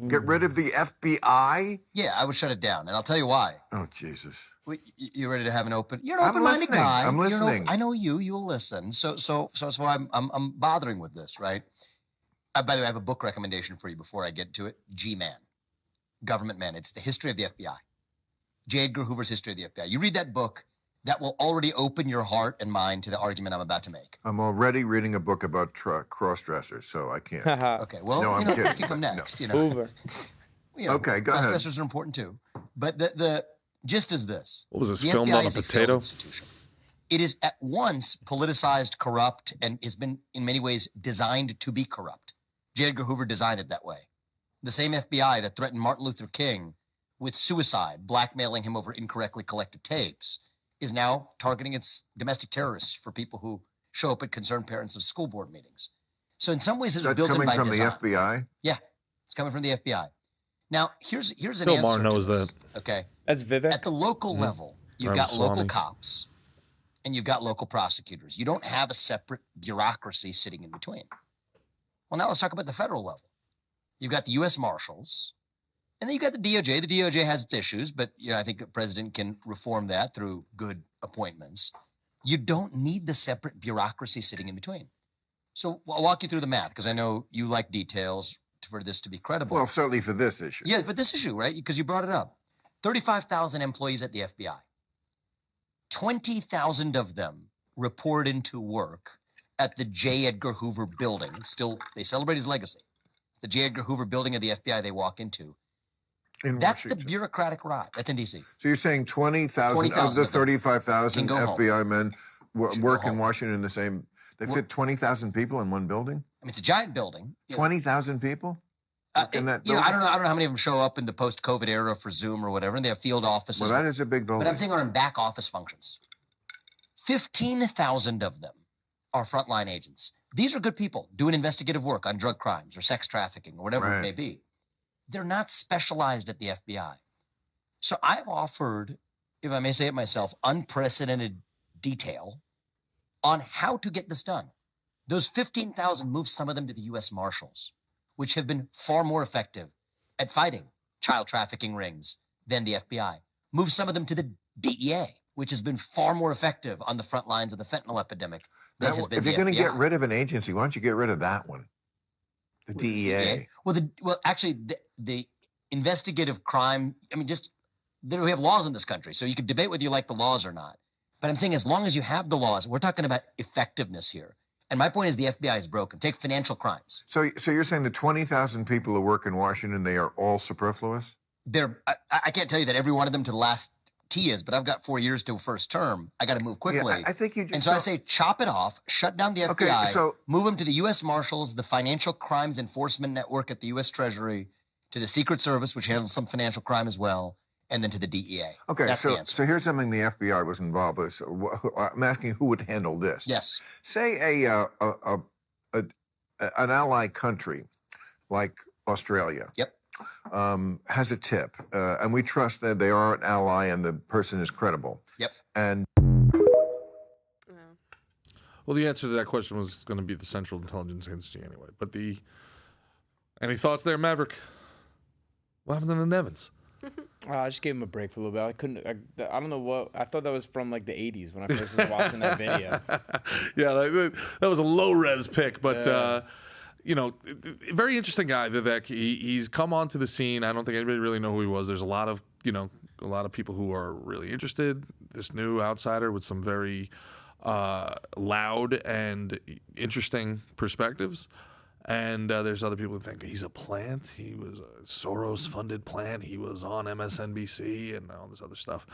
Get rid of the FBI? Yeah, I would shut it down, and I'll tell you why. Oh, Jesus. You ready to have an open? You're an open-minded guy. I'm listening. I know you. You'll listen. So that's why I'm bothering with this, right? By the way, I have a book recommendation for you before I get to it. G-Man, Government Man. It's the history of the FBI. J. Edgar Hoover's history of the FBI. You read that book, that will already open your heart and mind to the argument I'm about to make. I'm already reading a book about cross-dressers, so I can't. Okay, well, no, this can come next. No. Hoover. Okay, go ahead. Cross-dressers are important too. But the gist is this. What was this, the filmed FBI on a is potato? failed institution. It is at once politicized, corrupt, and has been in many ways designed to be corrupt. J. Edgar Hoover designed it that way. The same FBI that threatened Martin Luther King with suicide, blackmailing him over incorrectly collected tapes, is now targeting its domestic terrorists for people who show up at concerned parents of school board meetings. So in some ways, it's built in by design. That's coming from the FBI? Yeah, it's coming from the FBI. Now, here's an Bill answer Maher to knows this, that. okay? That's Vivek. At the local level, you've got Ramaswamy. local cops and you've got local prosecutors. You don't have a separate bureaucracy sitting in between. Well, now let's talk about the federal level. You've got the U.S. Marshals, and then you've got the DOJ. The DOJ has its issues, but I think the president can reform that through good appointments. You don't need the separate bureaucracy sitting in between. So I'll walk you through the math, because I know you like details for this to be credible. Well, certainly for this issue. Yeah, for this issue, right? Because you brought it up. 35,000 employees at the FBI. 20,000 of them report into work at the J. Edgar Hoover building. Still, they celebrate his legacy. The J. Edgar Hoover building of the FBI they walk into. That's the bureaucratic rot. That's in D.C. So you're saying 20,000 of the 35,000 FBI men work in Washington in the same... They fit 20,000 people in one building? I mean, it's a giant building. 20,000 people? In that building? I don't know how many of them show up in the post-COVID era for Zoom or whatever, and they have field offices. Well, that is a big building. But I'm saying are in back office functions. 15,000 of them are frontline agents. These are good people doing investigative work on drug crimes or sex trafficking or whatever it may be. They're not specialized at the FBI. So I've offered, if I may say it myself, unprecedented detail on how to get this done. Those 15,000, move some of them to the U.S. Marshals, which have been far more effective at fighting child trafficking rings than the FBI. Move some of them to the DEA, which has been far more effective on the front lines of the fentanyl epidemic than has been If the you're going to FBI. get rid of an agency, why don't you get rid of that one? The DEA. Well, actually, the investigative crime, I mean, we have laws in this country, so you can debate whether you like the laws or not. But I'm saying as long as you have the laws, we're talking about effectiveness here. And my point is the FBI is broken. Take financial crimes. So you're saying the 20,000 people who work in Washington, they are all superfluous? I can't tell you that every one of them to the last T is, but I've got 4 years to first term. I got to move quickly. Yeah, I think you just... And so I say chop it off, shut down the FBI, move them to the U.S. Marshals, the Financial Crimes Enforcement Network at the U.S. Treasury, to the Secret Service, which handles some financial crime as well, and then to the DEA. Okay, that's the answer. So here's something the FBI was involved with. So I'm asking who would handle this. Yes. Say an ally country like Australia. Yep. Has a tip, and we trust that they are an ally and the person is credible. Yep. And well, the answer to that question was going to be the Central Intelligence Agency anyway. But any thoughts there, Maverick? What happened to the Nevins? I just gave him a break for a little bit. I don't know what. I thought that was from like the 80s when I first was watching that video. Yeah, that was a low-res pick, but very interesting guy, Vivek. He's come onto the scene. I don't think anybody really know who he was. There's a lot of people who are really interested. This new outsider with some very loud and interesting perspectives. And there's other people who think he's a plant. He was a Soros-funded plant. He was on MSNBC and all this other stuff.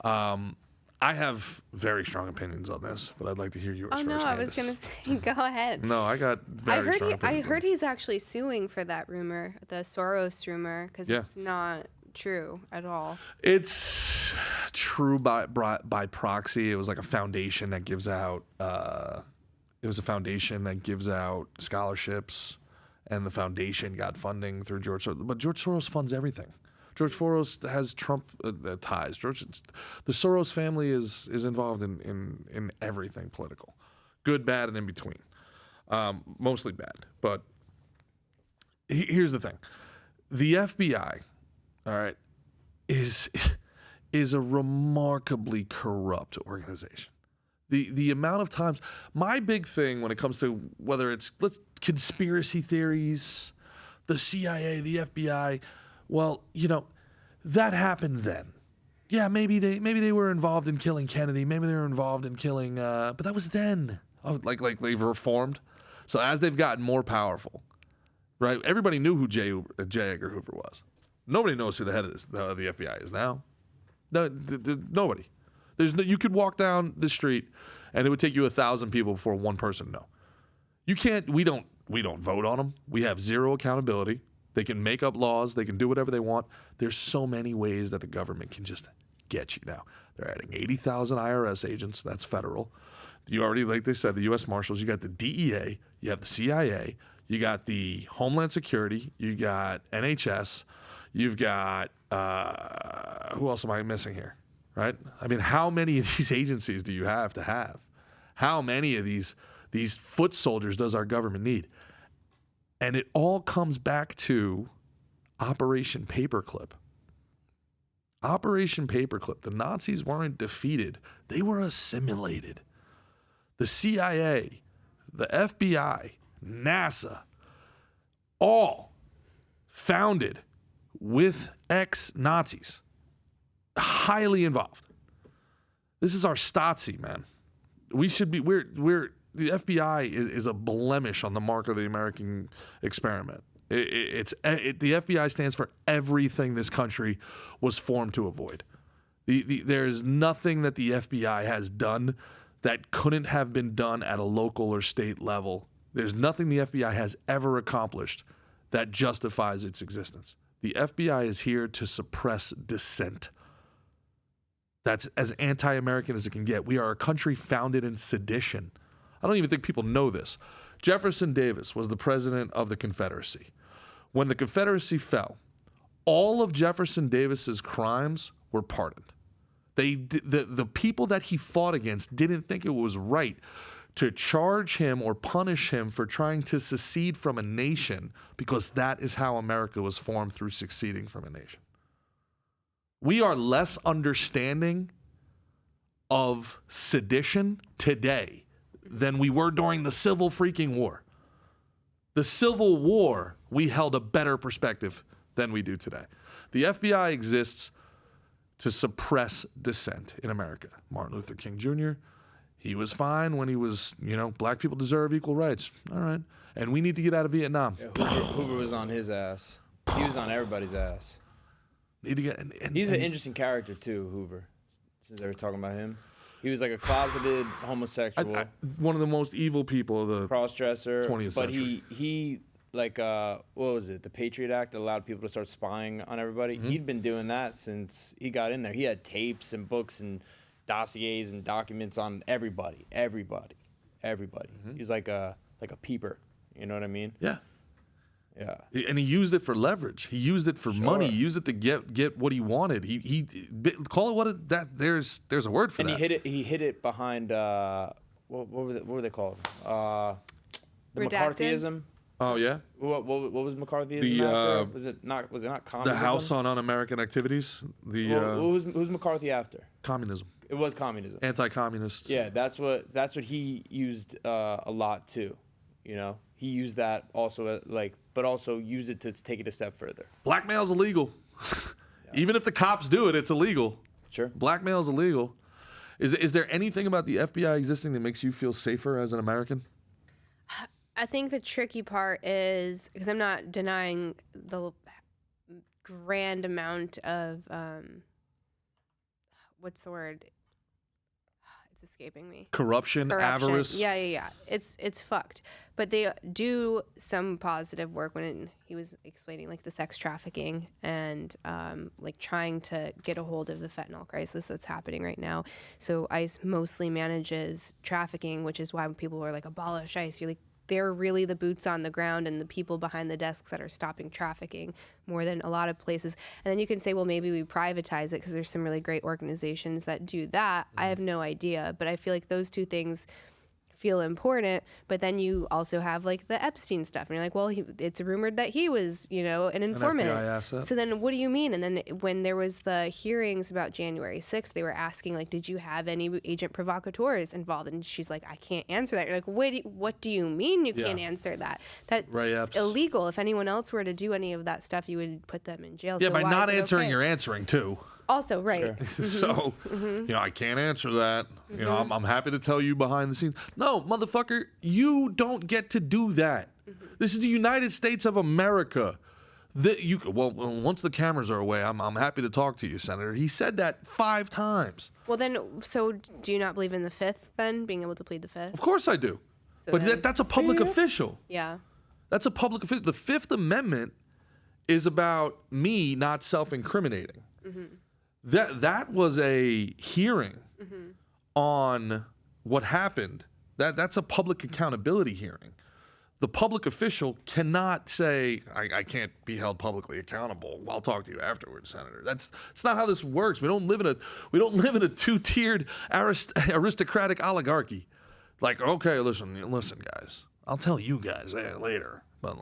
I have very strong opinions on this, but I'd like to hear yours first. Oh, no, Candice. I was going to say, go ahead. No, I got very strong opinions. I heard he's actually suing for that rumor, the Soros rumor, because it's not true at all. It's true by proxy. It was like a foundation that gives out... It was a foundation that gives out scholarships, and the foundation got funding through George Soros. But George Soros funds everything. George Soros has Trump ties. The Soros family is involved in everything political, good, bad, and in between. Mostly bad. But here's the thing: the FBI, all right, is a remarkably corrupt organization. The amount of times, my big thing when it comes to whether it's conspiracy theories, the CIA, the FBI, well, that happened then. Yeah, maybe they were involved in killing Kennedy. Maybe they were involved in killing, but that was then. Oh, like they've reformed. So as they've gotten more powerful, right? Everybody knew who J. Edgar Hoover was. Nobody knows who the head of the FBI is now. No, nobody. You could walk down the street, and it would take you 1,000 people before one person know. You can't. We don't vote on them. We have zero accountability. They can make up laws. They can do whatever they want. There's so many ways that the government can just get you now. They're adding 80,000 IRS agents. That's federal. You already, like they said, the U.S. Marshals. You got the DEA. You have the CIA. You got the Homeland Security. You got NHS. You've got who else am I missing here? Right? I mean, how many of these agencies do you have to have? How many of these foot soldiers does our government need? And it all comes back to Operation Paperclip. Operation Paperclip. The Nazis weren't defeated. They were assimilated. The CIA, the FBI, NASA, all founded with ex-Nazis. Highly involved. This is our Stasi, man. We should be. The FBI is a blemish on the mark of the American experiment. The FBI stands for everything this country was formed to avoid. There is nothing that the FBI has done that couldn't have been done at a local or state level. There's nothing the FBI has ever accomplished that justifies its existence. The FBI is here to suppress dissent. That's as anti-American as it can get. We are a country founded in sedition. I don't even think people know this. Jefferson Davis was the president of the Confederacy. When the Confederacy fell, all of Jefferson Davis's crimes were pardoned. The people that he fought against didn't think it was right to charge him or punish him for trying to secede from a nation, because that is how America was formed, through seceding from a nation. We are less understanding of sedition today than we were during the Civil freaking War. The Civil War, we held a better perspective than we do today. The FBI exists to suppress dissent in America. Martin Luther King Jr., he was fine when he was, black people deserve equal rights. All right. And we need to get out of Vietnam. Yeah, Hoover was on his ass. He was on everybody's ass. Need to get. He's an interesting character too, Hoover. Since they were talking about him, he was like a closeted homosexual, one of the most evil people of the cross-dresser, 20th century. But he like what was it? The Patriot Act that allowed people to start spying on everybody. Mm-hmm. He'd been doing that since he got in there. He had tapes and books and dossiers and documents on everybody. Mm-hmm. He's like a peeper. You know what I mean? Yeah. Yeah. And he used it for leverage. He used it for money. He used it to get what he wanted. He call it what it, that there's a word for that. And he hid it behind what were they called? The Redacted? McCarthyism. Oh yeah. What was McCarthyism after? Was it not communism? The House on Un-American Activities. Who's McCarthy after? Communism. It was communism. Anti-communist. Yeah, that's what he used a lot too. He used that also but also use it to take it a step further. Blackmail's illegal. Even if the cops do it, it's illegal. Sure. Blackmail's illegal. Is there anything about the FBI existing that makes you feel safer as an American? I think the tricky part is, because I'm not denying the grand amount of what's the word? It's escaping me. Corruption, avarice. Yeah. It's fucked. But they do some positive work when he was explaining like the sex trafficking and like trying to get a hold of the fentanyl crisis that's happening right now. So ICE mostly manages trafficking, which is why when people are like, abolish ICE, you're like, they're really the boots on the ground and the people behind the desks that are stopping trafficking more than a lot of places. And then you can say, well, maybe we privatize it because there's some really great organizations that do that. I have no idea, but I feel like those two things feel important, but then you also have like the Epstein stuff, and you're like, well, it's rumored that he was, an informant. An FBI asset. So then what do you mean? And then when there was the hearings about January 6th, they were asking, like, did you have any agent provocateurs involved? And she's like, I can't answer that. You're like, wait, what do you mean you can't answer that? That's illegal. If anyone else were to do any of that stuff, you would put them in jail. Yeah, so by why not is it answering, okay? you're answering too. Also, right. Sure. So, I can't answer that. I'm happy to tell you behind the scenes. No, motherfucker, you don't get to do that. This is the United States of America. Once the cameras are away, I'm happy to talk to you, Senator. He said that 5 times. Well, then, so do you not believe in the Fifth, then, being able to plead the Fifth? Of course I do. So But then- that's a public official. Yeah. That's a public official. The Fifth Amendment is about me not self-incriminating. That was a hearing on what happened. That's a public accountability hearing. The public official cannot say, I can't be held publicly accountable. I'll talk to you afterwards, Senator. That's not how this works. We don't live in a two-tiered aristocratic oligarchy. Like, okay, listen, guys. I'll tell you guys later. But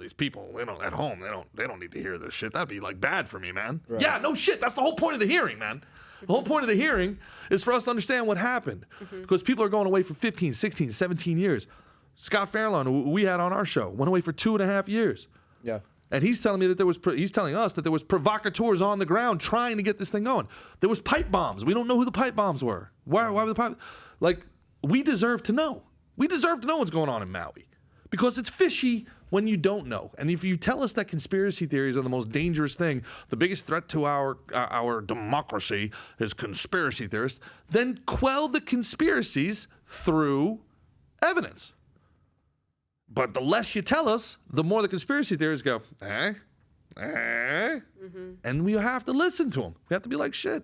these people, at home, they don't need to hear this shit. That'd be bad for me, man. Right. Yeah, no shit. That's the whole point of the hearing, man. The whole point of the hearing is for us to understand what happened. Because people are going away for 15, 16, 17 years. Scott Fairlawn, who we had on our show, went away for 2.5 years. Yeah. And he's telling me that he's telling us that there was provocateurs on the ground trying to get this thing going. There was pipe bombs. We don't know who the pipe bombs were. Why were the pipe? We deserve to know. We deserve to know what's going on in Maui. Because it's fishy when you don't know. And if you tell us that conspiracy theories are the most dangerous thing, the biggest threat to our democracy is conspiracy theorists, then quell the conspiracies through evidence. But the less you tell us, the more the conspiracy theorists go, and we have to listen to them. We have to be like, shit,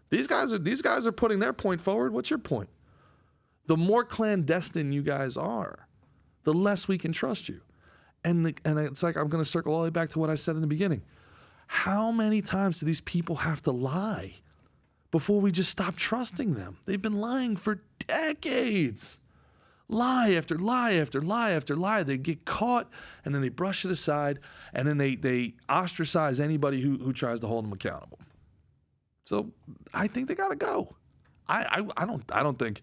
these guys are putting their point forward. What's your point? The more clandestine you guys are, the less we can trust you. And it's like, I'm going to circle all the way back to what I said in the beginning. How many times do these people have to lie before we just stop trusting them? They've been lying for decades. Lie after lie after lie after lie. They get caught, and then they brush it aside, and then they ostracize anybody who tries to hold them accountable. So I think they got to go. I don't think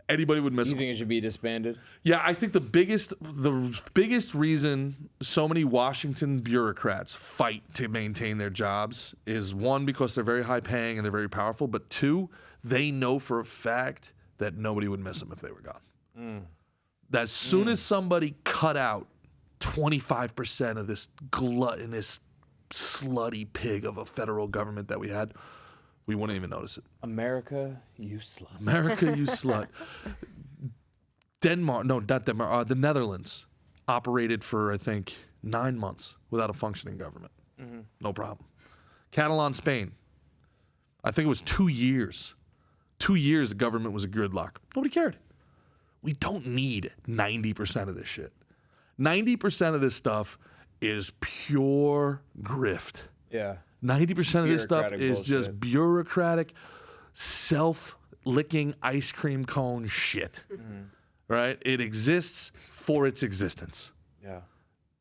anybody would miss You them. think it should be disbanded? Yeah, I think the biggest reason so many Washington bureaucrats fight to maintain their jobs is, one, because they're very high paying and they're very powerful, but two, they know for a fact that nobody would miss them if they were gone. As soon as somebody cut out 25% of this gluttonous, slutty pig of a federal government that we had, we wouldn't even notice it. America, you slut. America, you slut. The Netherlands operated for, I think, 9 months without a functioning government. No problem. Catalan, Spain, I think it was 2 years. 2 years the government was a gridlock. Nobody cared. We don't need 90% of this shit. 90% of this stuff is pure grift. Yeah. 90% of this stuff Bureaucratic is bullshit. just bureaucratic, self-licking ice cream cone shit. Right? It exists for its existence. Yeah.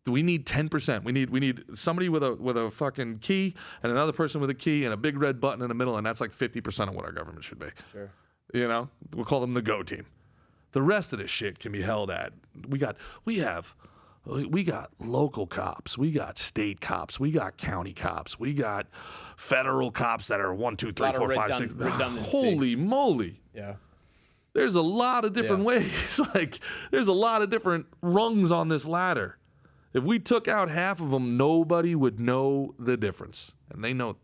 We need 10%. We need somebody with a fucking key and another person with a key and a big red button in the middle, and that's like 50% of what our government should be. Sure. We'll call them the go team. The rest of this shit can be held at. We got local cops, we got state cops, we got county cops, we got federal cops that are 1, 2, 3, 4, 5, 6. redundancy. Holy moly. Yeah. There's a lot of different ways. There's a lot of different rungs on this ladder. If we took out half of them, nobody would know the difference. And they know